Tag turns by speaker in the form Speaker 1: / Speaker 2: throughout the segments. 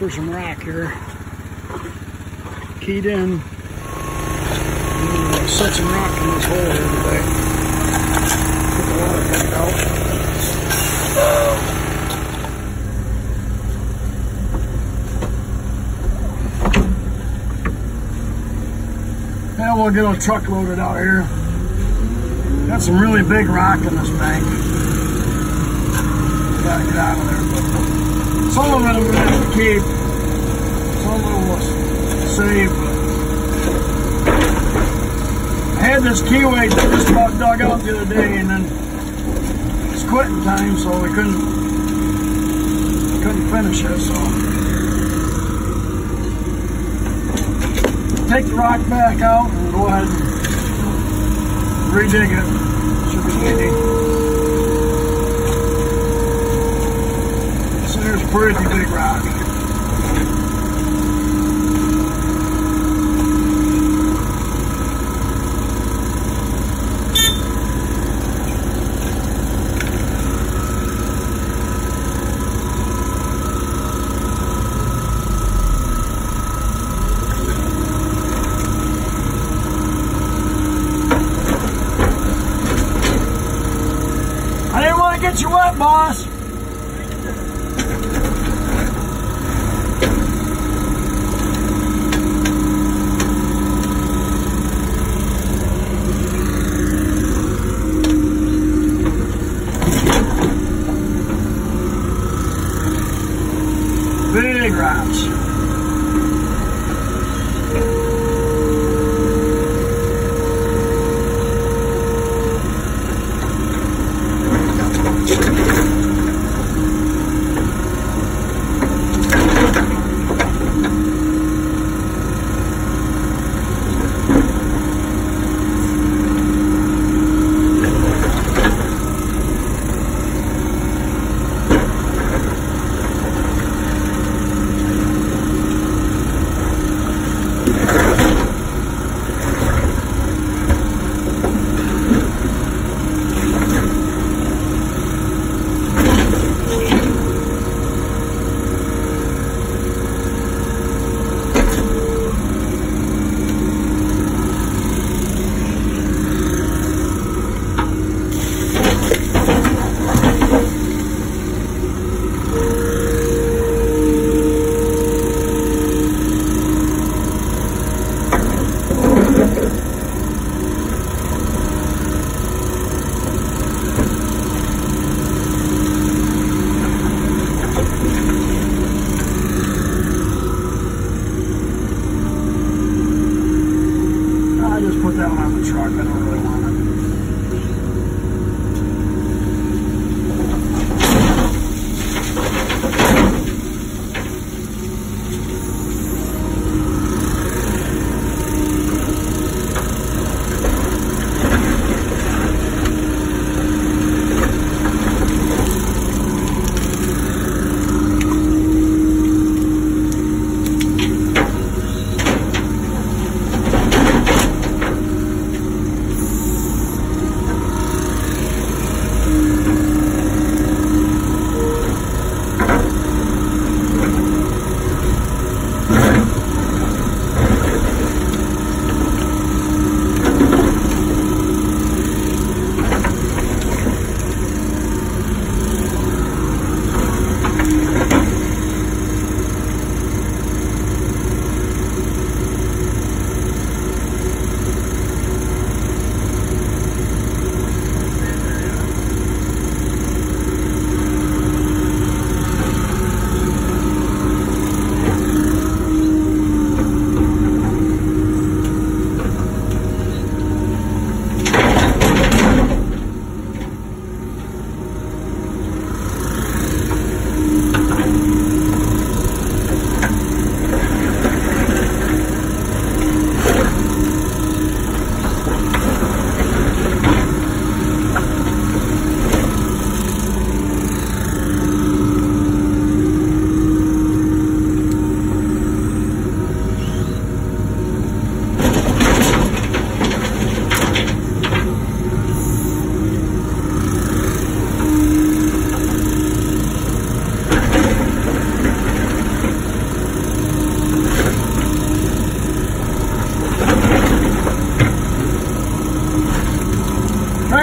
Speaker 1: for some rock here. Keyed in. Set some rock in this hole here today. Get the water back out. Now we'll get a truck loaded out here. Got some really big rock in this bank. Gotta get out of there. But some of it I'm gonna have to keep. Some of it will save. I had this keyway that just about dug out the other day, and then it's quitting time, so we couldn't finish it. So take the rock back out and go ahead and redig it. Should be easy. So there's a pretty big rock. Get you wet, boss. Big rocks.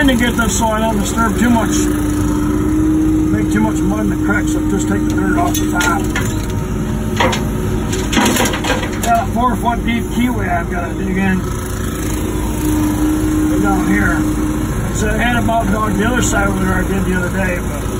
Speaker 1: trying to get this so I don't disturb too much, make too much mud in the creek, so just take the dirt off the top. Got a 4-foot deep keyway I've got to dig in. Go down here. So I had about dog the other side where I did the other day, but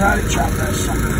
Speaker 1: karate chop that sucker.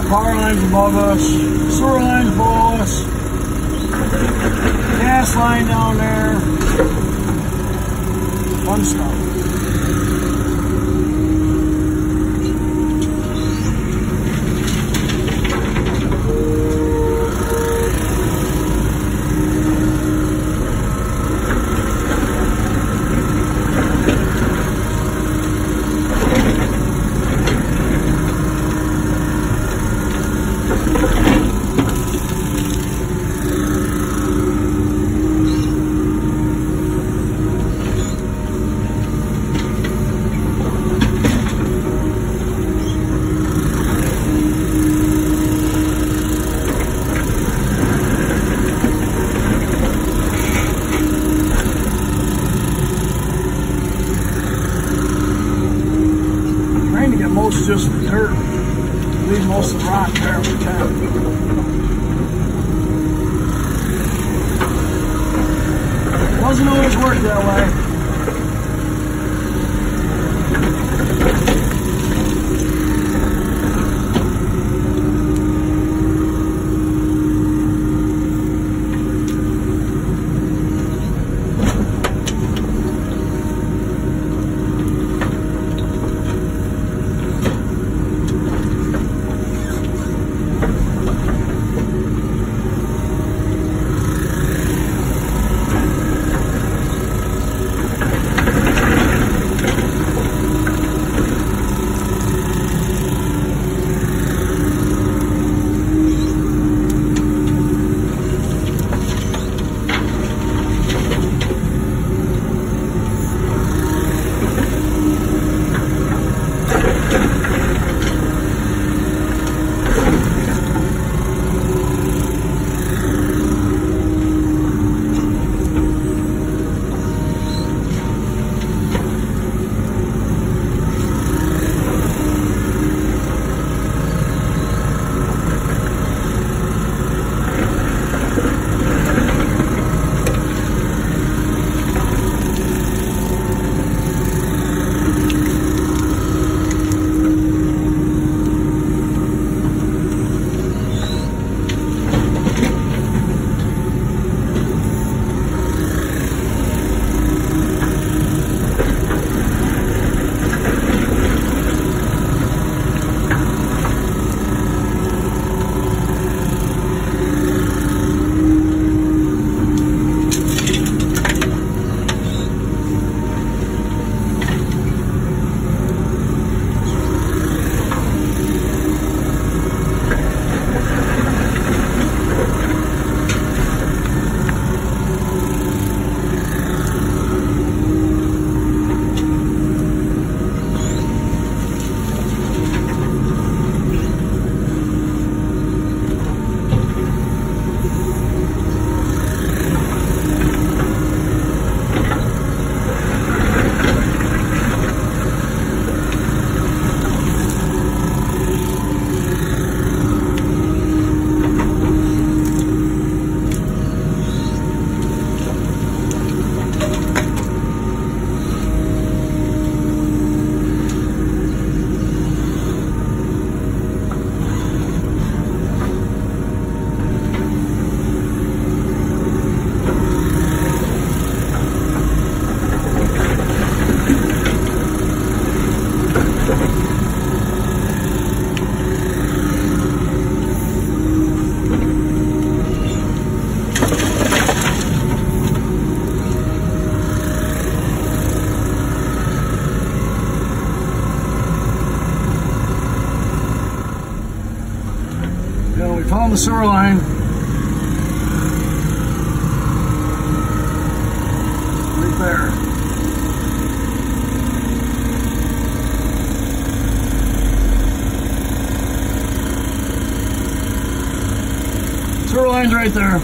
Speaker 1: Power lines above us, sewer lines below us, gas line down there, fun stuff. Most just the dirt, leave most of the rock there every time. Doesn't always work that way. the sewer line. Right there. Sewer line's right there.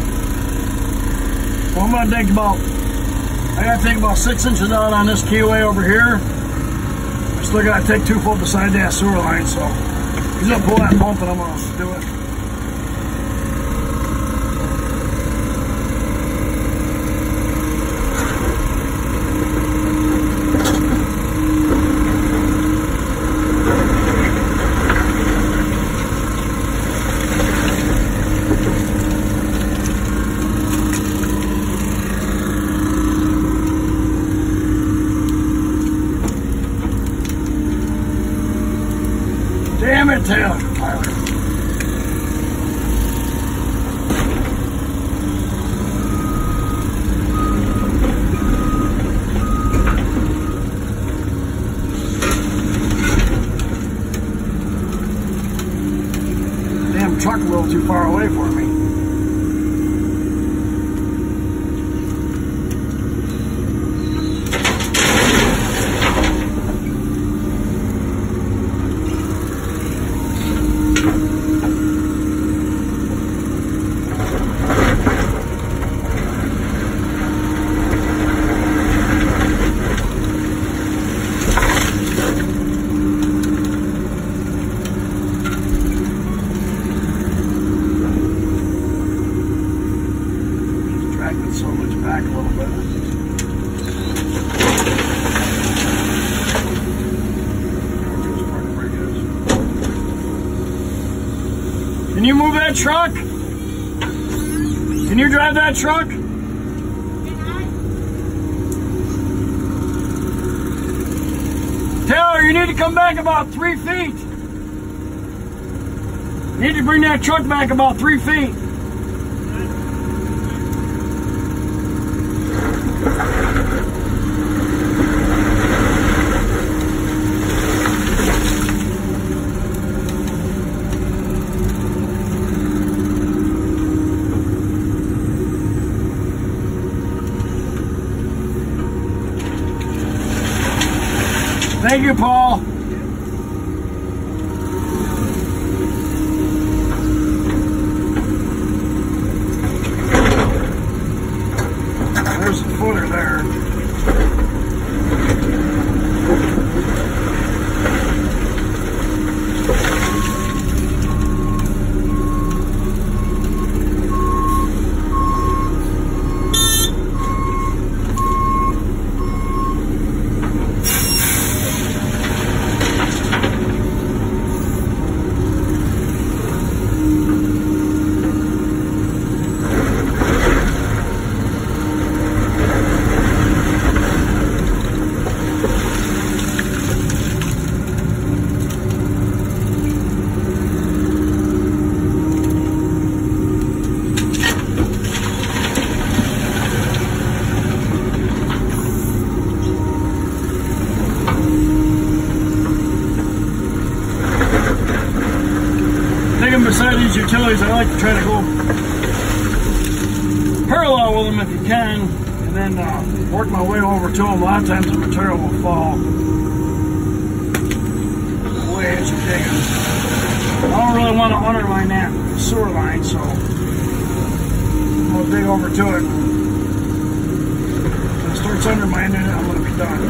Speaker 1: So I'm gonna dig about, I gotta take about 6 inches out on this keyway over here. I still gotta take 2 foot beside that sewer line, so he's gonna pull that pump and I'm gonna do it. Damn it, Taylor. Damn truck a little too far away for me. So much back a little bit. Can you move that truck? Can you drive that truck? Taylor, you need to come back about 3 feet. You need to bring that truck back about 3 feet. Thank you, Paul. There's a footer there. Beside these utilities, I like to try to go parallel with them if you can, and then work my way over to them. A lot of times the material will fall way as you dig them. I don't really want to undermine that sewer line, so I'm going to dig over to it. When it starts undermining it, I'm going to be done.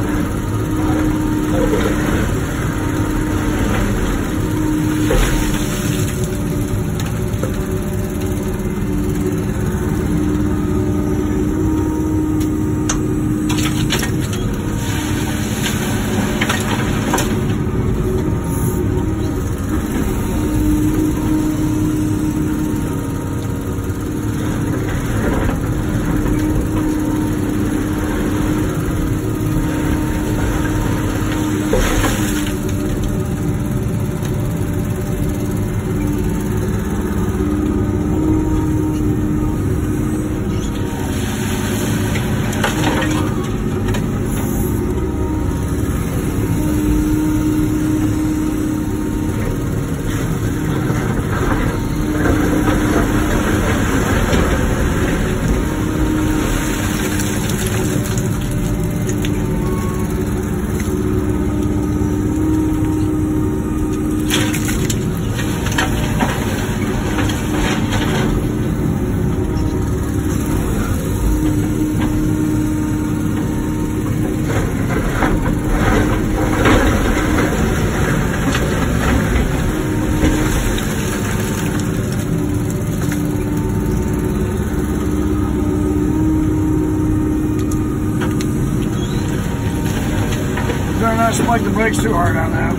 Speaker 1: not spike the brakes too hard on that.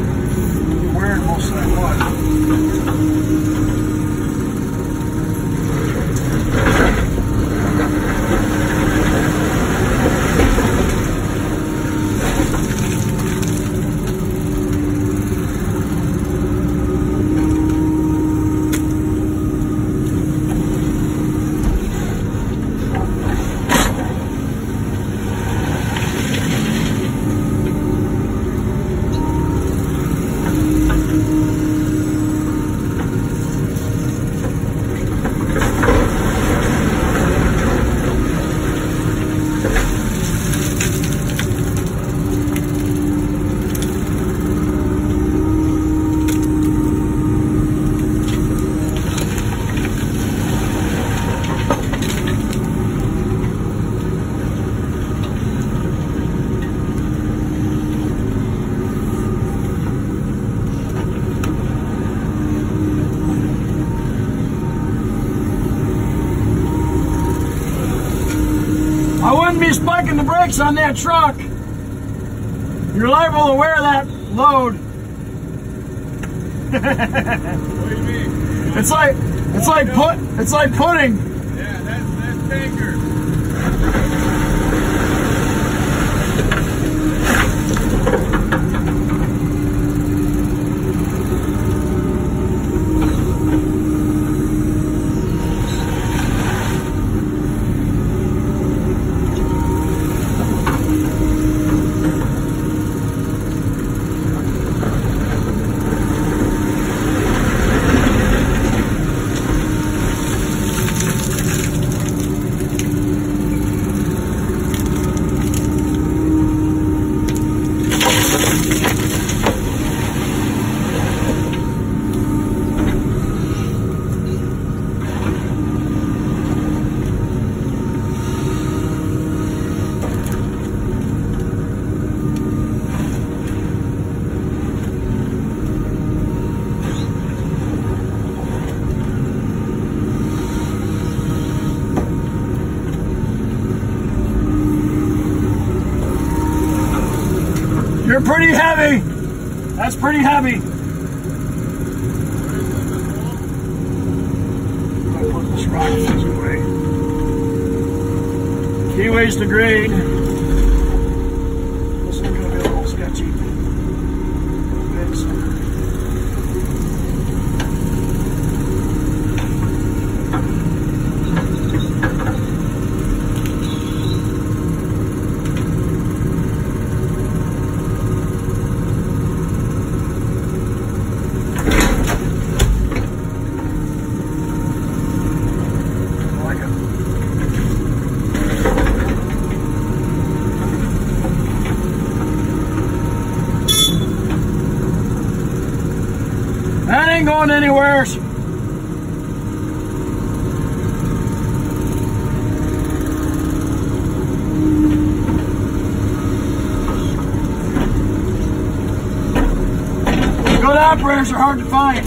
Speaker 1: You're wearing most of that mud. I wouldn't be spiking the brakes on that truck. You're liable to wear that load.
Speaker 2: What do you mean?
Speaker 1: It's like pudding.
Speaker 2: Yeah, that's tanker.
Speaker 1: You're pretty heavy. That's pretty heavy. I'll put this rock things away. Keyway's the grade. This is going to be a little sketchy. That ain't going anywhere. Good operators are hard to find.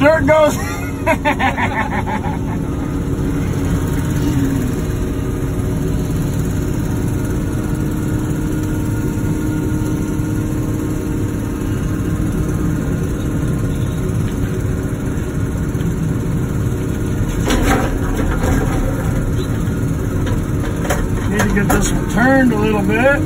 Speaker 1: Dirt goes. Need to get this one turned a little bit.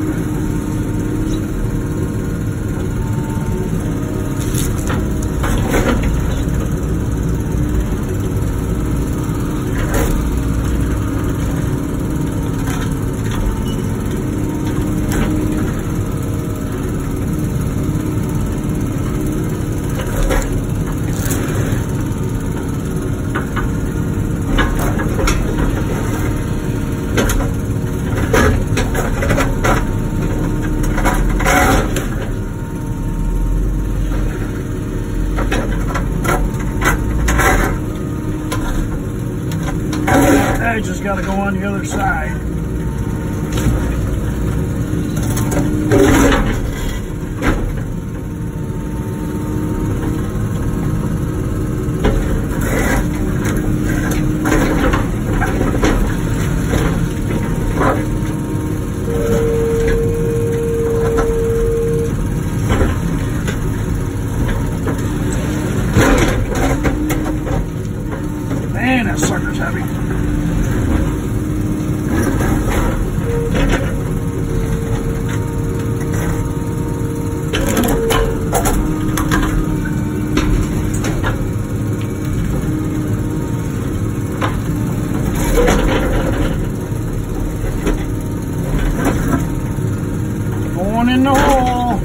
Speaker 1: I just got to go on the other side. Man, that sucker's heavy. Going in the hole.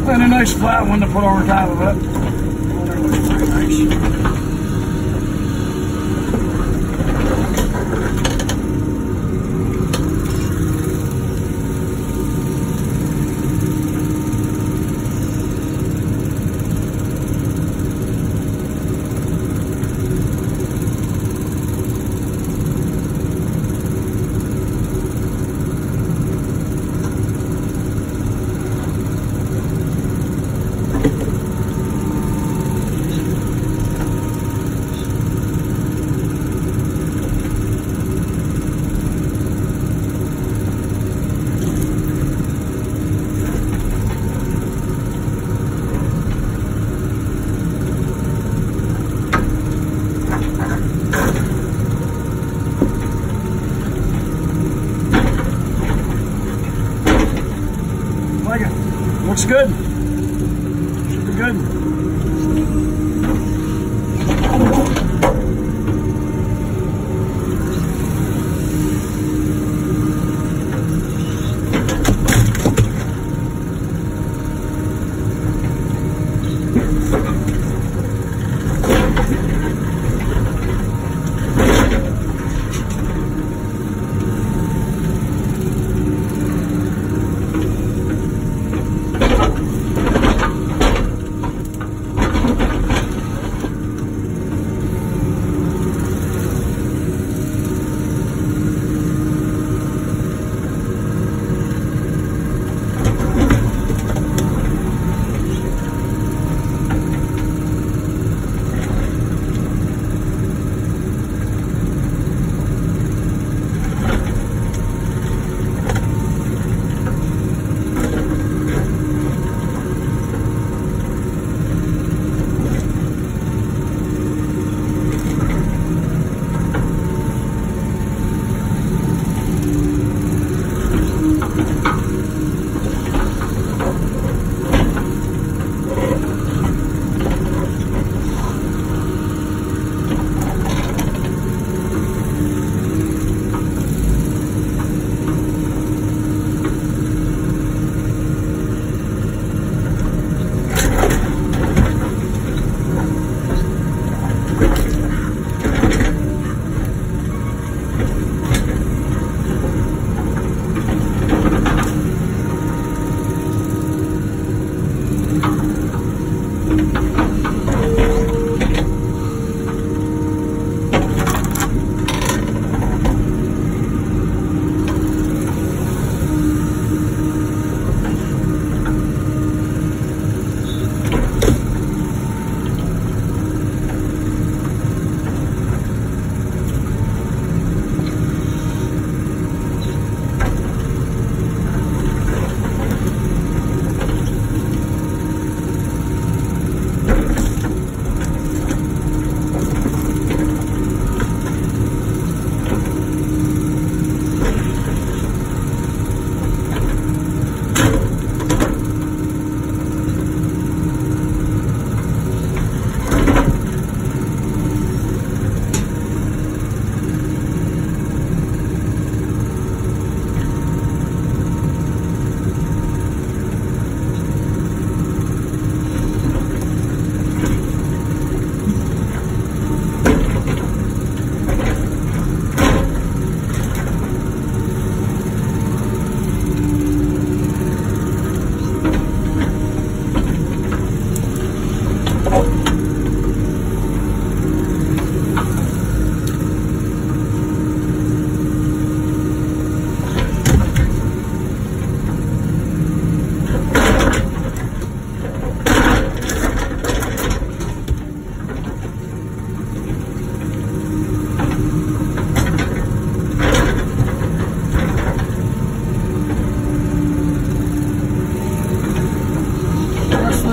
Speaker 1: And a nice flat one to put over top of it. Oh, that looks very nice. Like it. Looks good. Should be good.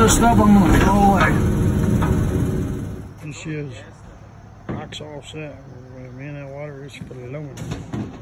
Speaker 1: this stuff I'm gonna throw away. This is rocks all set. Man, that water is flowing.